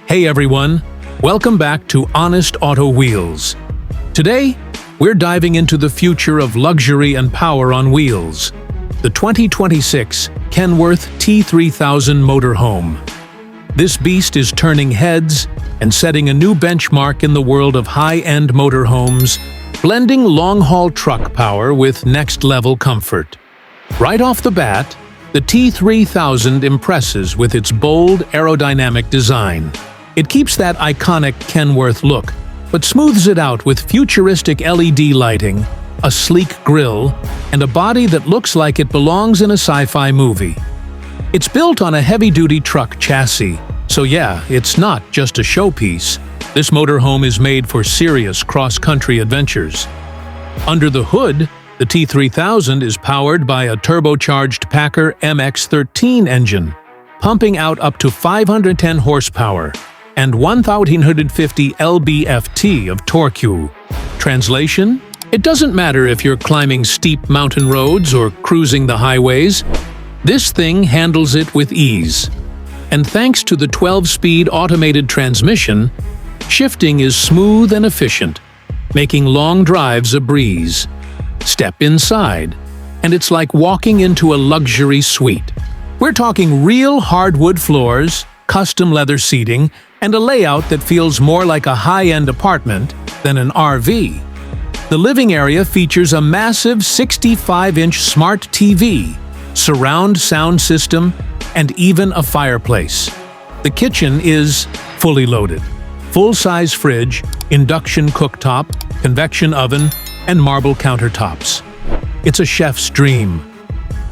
Hey everyone, welcome back to Honest Auto Wheels. Today, we're diving into the future of luxury and power on wheels. The 2026 Kenworth T3000 Motorhome. This beast is turning heads and setting a new benchmark in the world of high-end motorhomes, blending long-haul truck power with next-level comfort. Right off the bat, the T3000 impresses with its bold, aerodynamic design. It keeps that iconic Kenworth look, but smooths it out with futuristic LED lighting, a sleek grille, and a body that looks like it belongs in a sci-fi movie. It's built on a heavy-duty truck chassis, so yeah, it's not just a showpiece. This motorhome is made for serious cross-country adventures. Under the hood, the T3000 is powered by a turbocharged Packer MX-13 engine, pumping out up to 510 horsepower and 1,850 lb-ft of torque. Translation? It doesn't matter if you're climbing steep mountain roads or cruising the highways, this thing handles it with ease. And thanks to the 12-speed automated transmission, shifting is smooth and efficient, making long drives a breeze. Step inside, and it's like walking into a luxury suite. We're talking real hardwood floors, custom leather seating, and a layout that feels more like a high-end apartment than an RV. The living area features a massive 65-inch smart TV, surround sound system, and even a fireplace. The kitchen is fully loaded. Full-size fridge, induction cooktop, convection oven, and marble countertops. It's a chef's dream.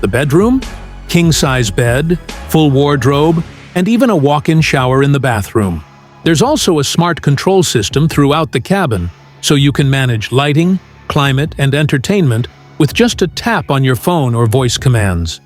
The bedroom? King-size bed, full wardrobe, and even a walk-in shower in the bathroom. There's also a smart control system throughout the cabin, so you can manage lighting, climate, and entertainment with just a tap on your phone or voice commands.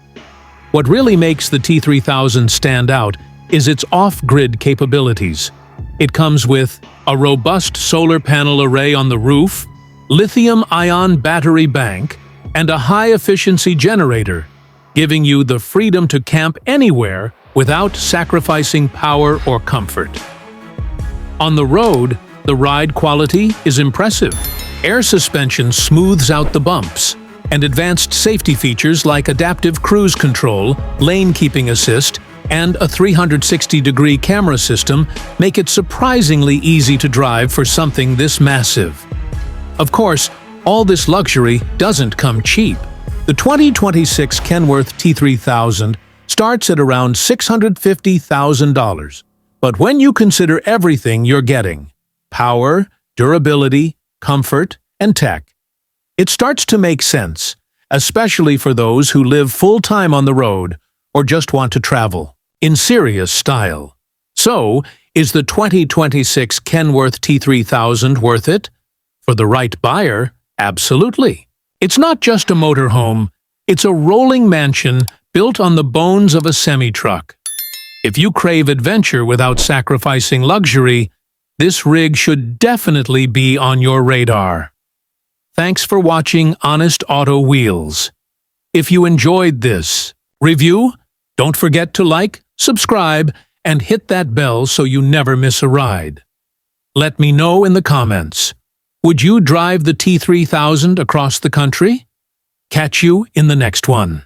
What really makes the T3000 stand out is its off-grid capabilities. It comes with a robust solar panel array on the roof, lithium-ion battery bank, and a high-efficiency generator, giving you the freedom to camp anywhere without sacrificing power or comfort. On the road, the ride quality is impressive. Air suspension smooths out the bumps, and advanced safety features like adaptive cruise control, lane keeping assist, and a 360-degree camera system make it surprisingly easy to drive for something this massive. Of course, all this luxury doesn't come cheap. The 2026 Kenworth T3000 starts at around $650,000. But when you consider everything you're getting – power, durability, comfort, and tech – it starts to make sense, especially for those who live full-time on the road or just want to travel in serious style. So, is the 2026 Kenworth T3000 worth it? For the right buyer, absolutely. It's not just a motorhome, it's a rolling mansion built on the bones of a semi-truck. If you crave adventure without sacrificing luxury, this rig should definitely be on your radar. Thanks for watching Honest Auto Wheels. If you enjoyed this review, don't forget to like, subscribe, and hit that bell so you never miss a ride. Let me know in the comments. Would you drive the T3000 across the country? Catch you in the next one.